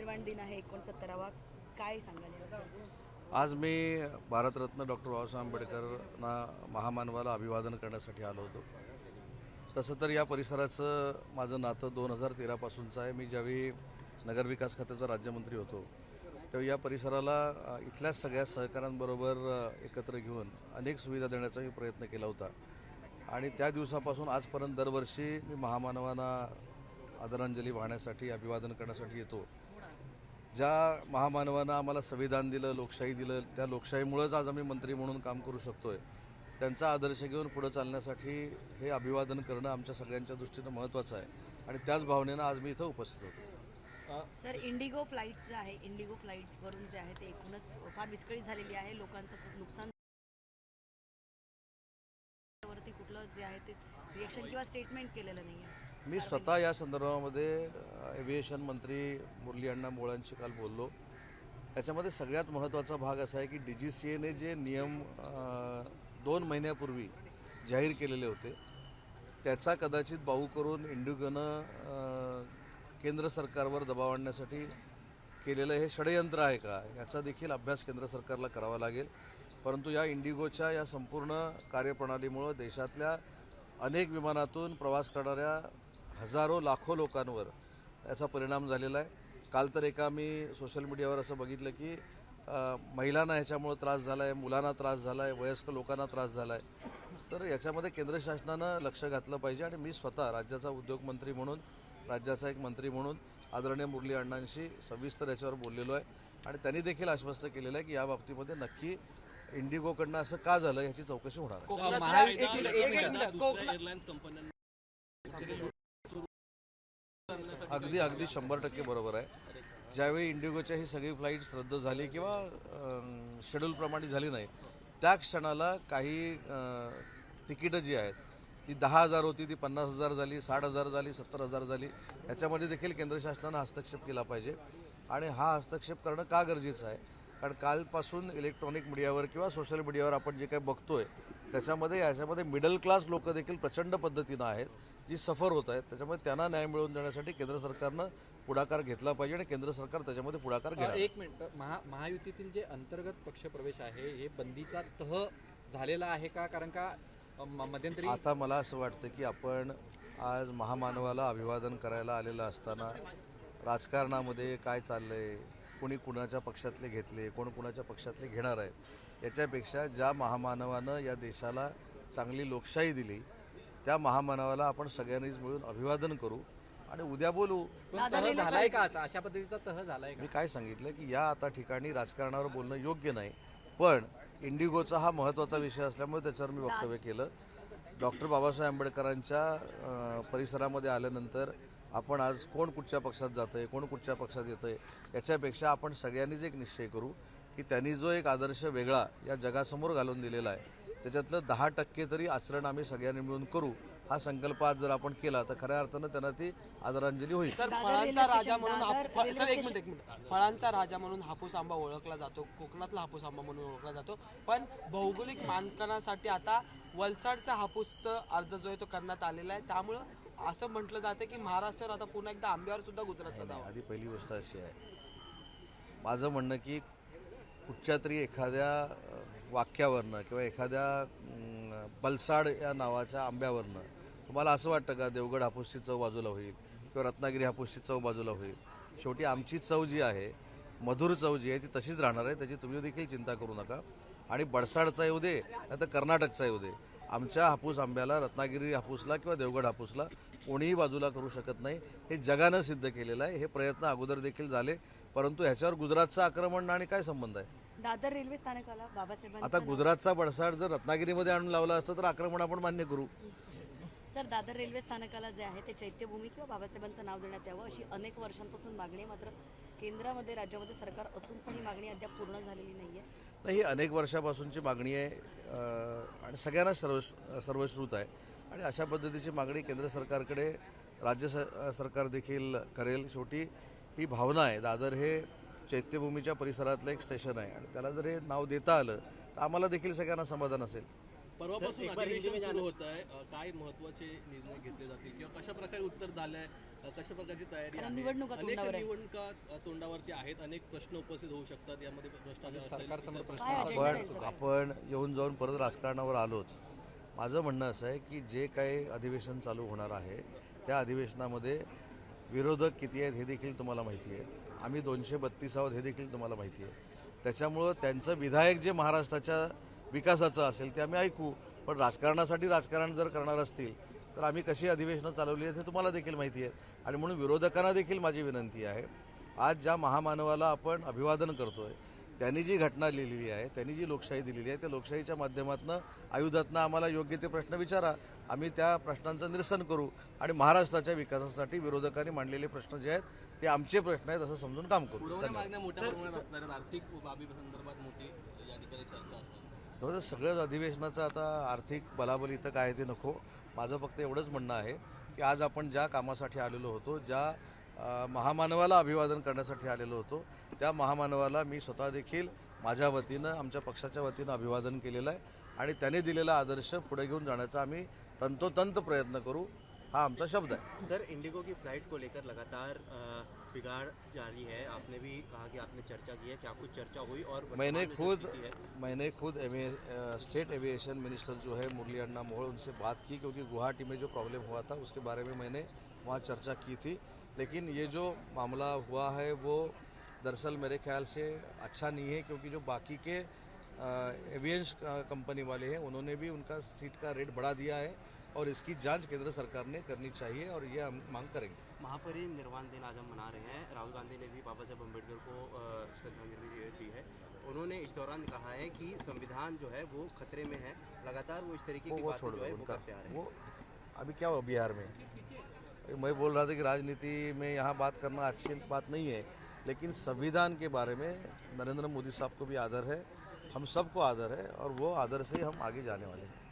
स्वाभिमान दिन आहे 69वा, काय सांगाल याबद्दल? आज मी भारतरत्न डॉक्टर बाबासाहेब आंबेडकरांना महामानवाला अभिवादन करण्यासाठी आलो होतो. तसं तर या परिसराचं माझं नातं 2013 पासूनचं आहे. मी ज्यावेळी नगरविकास खात्याचा राज्यमंत्री होतो तेव्हा या परिसराला इथल्याच सगळ्या सहकाऱ्यांबरोबर एकत्र घेऊन अनेक सुविधा देण्याचाही प्रयत्न केला होता. आणि त्या दिवसापासून आजपर्यंत दरवर्षी मी महामानवांना आदरांजली वाहण्यासाठी अभिवादन करण्यासाठी येतो. ज्या महामानवानं आम्हाला संविधान दिलं, लोकशाही दिलं, त्या लोकशाहीमुळेच आज आम्ही मंत्री म्हणून काम करू शकतोय. त्यांचा आदर्श घेऊन पुढे चालण्यासाठी हे अभिवादन करणं आमच्या सगळ्यांच्या दृष्टीनं महत्त्वाचं आहे. आणि त्याच भावनेनं आज मी इथं उपस्थित होतो. सर, इंडिगो फ्लाईट जे आहे, इंडिगो फ्लाईटवरून जे आहे ते एकूणच फार विस्कळीत झालेली आहे. लोकांचं खूप नुकसान वरती कुठलं जे आहे ते रिएक्शन किंवा स्टेटमेंट केलेलं नाही आहे. मी स्वतः या संदर्भामध्ये एव्हिएशन मंत्री मुरली अण्णा मोळांशी काल बोललो. याच्यामध्ये सगळ्यात महत्त्वाचा भाग असा आहे की DGCAने जे नियम 2 महिन्यापूर्वी जाहीर केलेले होते त्याचा कदाचित बाऊ करून इंडिगोनं केंद्र सरकारवर दबाव आणण्यासाठी केलेलं हे षडयंत्र आहे का, याचा देखील अभ्यास केंद्र सरकारला करावा लागेल. परंतु या इंडिगोच्या या संपूर्ण कार्यप्रणालीमुळं देशातल्या अनेक विमानातून प्रवास करणाऱ्या हजारो लाखो लोकांवर याचा परिणाम झालेला आहे. काल तर मी सोशल मीडियावर असं बघितलं की महिलांना ह्याच्यामुळं त्रास झाला आहे, मुलांना त्रास झाला आहे, वयस्क लोकांना त्रास झाला आहे. तर याच्यामध्ये केंद्र शासनानं लक्ष घातलं पाहिजे. आणि मी स्वतः राज्याचा उद्योगमंत्री म्हणून, राज्याचा एक मंत्री म्हणून आदरणीय मुरली अण्णांशी सविस्तर याच्यावर बोललेलो आहे. आणि त्यांनी देखील आश्वस्त केलेलं आहे की या बाबतीमध्ये नक्की इंडिगोकडनं असं का झालं याची चौकशी होणार आहे. अगदी 100% बरोबर आहे. ज्यावेळी इंडिगोच्या ही सगळी फ्लाईट्स रद्द झाली किंवा शेड्यूलप्रमाणे झाली नाही त्या क्षणाला काही तिकीटं जी आहेत ती 10,000 होती, ती 50,000 झाली, 60,000 झाली, 70,000 झाली. याच्यामध्ये देखील केंद्र शासनानं हस्तक्षेप केला पाहिजे. आणि हा हस्तक्षेप करणं का गरजेचं आहे, कारण कालपासून इलेक्ट्रॉनिक मीडियावर किंवा सोशल मीडियावर आपण जे काही बघतोय याच्यामध्ये मिडल क्लास लोक देखील प्रचंड पद्धतीनं आहेत जी सफर होत आहेत. त्याच्यामुळे त्यांना न्याय मिळवून देण्यासाठी केंद्र सरकारनं पुढाकार घेतला पाहिजे आणि केंद्र सरकार त्याच्यामध्ये पुढाकार घेणार. एक मिनिट, महायुतीतील जे अंतर्गत पक्षप्रवेश आहे हे बंदीचा तह झालेला आहे का? कारण का मध्यंतरी आता मला असं वाटतं की आपण आज महामानवाला अभिवादन करायला आलेलं असताना राजकारणामध्ये काय चाललंय, कोणी कुणाच्या पक्षातले घेतले, कोण कुणाच्या पक्षातले घेणार आहेत, याच्यापेक्षा ज्या महामानवानं या देशाला चांगली लोकशाही दिली त्या महामानवाला आपण सगळ्यांनीच मिळून अभिवादन करू आणि उद्या बोलू. तह झालाय का? अशा पद्धतीचा तह झालाय का? मी काय सांगितलं की या आता ठिकाणी राजकारणावर बोलणं योग्य नाही. पण इंडिगोचा हा महत्त्वाचा विषय असल्यामुळे त्याच्यावर मी वक्तव्य केलं. डॉक्टर बाबासाहेब आंबेडकरांच्या परिसरामध्ये आल्यानंतर आपण आज कोण कुठच्या पक्षात जातं आहे, कोण कुठच्या पक्षात येतं आहे, याच्यापेक्षा आपण सगळ्यांनीच एक निश्चय करू की त्यांनी जो एक आदर्श वेगळा या जगासमोर घालून दिलेला आहे त्याच्यातलं 10% तरी आचरण आम्ही सगळ्यांनी मिळून करू. हा संकल्प आज जर आपण केला तर खऱ्या अर्थानं त्यांना ती आदरांजली होईल. सर, फळांचा राजा म्हणून एक मिनिट फळांचा राजा म्हणून हापूस आंबा ओळखला जातो, कोकणातला हापूस आंबा म्हणून ओळखला जातो. पण भौगोलिक मानकांसाठी आता वलसाडचा हापूसचा अर्ज जो आहे तो करण्यात आलेला आहे. त्यामुळं असं म्हटलं जातं की महाराष्ट्रावर आता पुन्हा एकदा आंब्यावर सुद्धा गुजरातचा दावा. आधी पहिली गोष्ट अशी आहे, माझं म्हणणं की कुठच्या तरी एखाद्या वाक्यावरनं किंवा एखाद्या बलसाड या नावाच्या आंब्यावरनं तुम्हाला असं वाटतं का देवगड हापूसची चव बाजूला होईल किंवा रत्नागिरी हापूसची चव बाजूला होईल? शेवटी आमची चव जी आहे, मधुर चव जी आहे ती तशीच राहणार आहे. त्याची तुम्ही देखील चिंता करू नका. आणि बडसाडचा येऊ दे नाही तर कर्नाटकचा येऊ दे, आमच्या हापूस आंब्याला, रत्नागिरी हापूसला किंवा देवगड हापूसला कोणीही बाजूला करू शकत नाही. हे जगानं सिद्ध केलेलं आहे. हे प्रयत्न अगोदर देखील झाले, परंतु ह्याच्यावर गुजरातचं आक्रमण आणि काय संबंध आहे? दादर रेल्वे स्थानकाला बाबासाहेबांचं आता गुजरातचा बडसाड जर रत्नागिरीमध्ये आणून लावला असतं तर आक्रमण आपण मान्य करू. सर, दादर रेल्वे स्थानकाला जे आहे ते चैत्यभूमी किंवा बाबासाहेबांचं नाव देण्यात यावं अशी अनेक वर्षांपासून मागणी आहे. मात्र केंद्रामध्ये राज्यामध्ये सरकार असून पण ही मागणी अद्याप पूर्ण झालेली नाहीये. नाही, ही अनेक वर्षापासूनची मागणी आहे आणि सगळ्यांना सर्वश्रुत आहे. आणि अशा पद्धतीची मागणी केंद्र सरकारकडे राज्य सरकार देखील करेल. शेवटी ही भावना आहे. दादर हे चैत्यभूमीच्या परिसरातलं एक स्टेशन आहे आणि त्याला जर हे नाव देता आलं तर आम्हाला देखील सगळ्यांना समाधान असेल. परवापासून एक बार हिंदी में अधिवेशन सुरू जाना- होत आहे. काय महत्वाचे निर्णय घेतले जातील किंवा कशा प्रकारे उत्तर झालंय, कशा प्रकारची तयारी कारण आहे? निवडणुका अनेक तोंडावर आहे. निवडणुका तोंडावरती आहेत, अनेक प्रश्न उपस्थित होऊ शकतात. यामध्ये भ्रष्टाचार असेल, सरकारसमोर इतर प्रश्न काय असतात. अजेंडा आहे? आपण येऊन जाऊन परत राजकारणावर आलोच. माझं म्हणणं असं आहे की जे काही अधिवेशन चालू होणार आहे त्या अधिवेशनामध्ये विरोधक किती आहेत हे देखील तुम्हाला माहिती आहे. आम्ही 232 आहोत हे देखील तुम्हाला माहिती आहे. त्याच्यामुळं त्यांचं विधायक जे महाराष्ट्राच्या विकासाचं असेल ते आम्ही ऐकू. पण राजकारणासाठी राजकारण जर करणार असतील तर आम्ही कशी अधिवेशनं चालवली आहेत हे तुम्हाला देखील माहिती आहे. आणि म्हणून विरोधकांना देखील माझी विनंती आहे, आज ज्या महामानवाला आपण अभिवादन करतोय त्यांनी जी घटना लिहिलेली आहे, त्यांनी जी लोकशाही दिलेली आहे, त्या लोकशाहीच्या माध्यमातून आयुधातनं आम्हाला योग्य ते प्रश्न विचारा, आम्ही त्या प्रश्नांचं निरसन करू आणि महाराष्ट्राच्या विकासासाठी विरोधकांनी मांडलेले प्रश्न जे आहेत ते आमचे प्रश्न आहेत असं समजून काम करू. पुरवण्या धन्यवाद. मागण्या मोठ्या प्रमाणात असणार आहेत. आर्थिक बाबी संदर्भात मोठी या ठिकाणी चर्चा असणार. तर सगळ्याच अधिवेशनाचं आता आर्थिक बलाबल इथं काय ते नको. माझं फक्त एवढंच म्हणणं आहे की आज आपण ज्या कामासाठी आलेलो होतो, ज्या महामानवाला अभिवादन करण्यासाठी आलेलो होतो, त्या महामानवाला मी स्वतः देखील माझ्या वतीनं आमच्या पक्षाच्या वतीनं अभिवादन केलेलं आहे आणि त्याने दिलेला आदर्श पुढे घेऊन जाण्याचा आम्ही तंतोतंत प्रयत्न करू, हा आमचा शब्द आहे. सर, इंडिगो की फ्लाइट को लेकर लगातार बिगाड़ जारी है। आपने भी कहा कि आपने चर्चा की है, क्या कुछ चर्चा हुई? और मैंने वर्तमान में जो स्थिति है- मैंने खुद स्टेट एविएशन मिनिस्टर जो है मुरली अन्ना मोहोळ, उनसे बात की क्योंकि गुवाहाटी में जो प्रॉब्लम हुआ था उसके बारे में मैंने वहाँ चर्चा की थी. लेकिन ये जो मामला हुआ है वो दरअसल मेरे ख्याल से अच्छा नहीं है क्योंकि जो बाकी के एवियंस कंपनी वाले हैं उन्होंने भी उनका सीट का रेट बढ़ा दिया है और इसकी जांच केंद्र सरकार ने करनी चाहिए और ये हम मांग करेंगे. महापरिनिर्वाण दिन आज हम मना रहे हैं। राहुल गांधी ने भी बाबा साहब अम्बेडकर को श्रद्धांजलि दी है। उन्होंने इस दौरान कहा है कि संविधान जो है वो खतरे में है। लगातार वो इस तरीके की वो बातें छोड़ जो है दो वो उनका. करते आ रहे हैं। वो अभी क्या हुआ बिहार में? मैं बोल रहा था कि राजनीति में यहाँ बात करना अच्छी बात नहीं है, लेकिन संविधान के बारे में नरेंद्र मोदी साहब को भी आदर है, हम सबको आदर है और वो आदर से हम आगे जाने वाले हैं.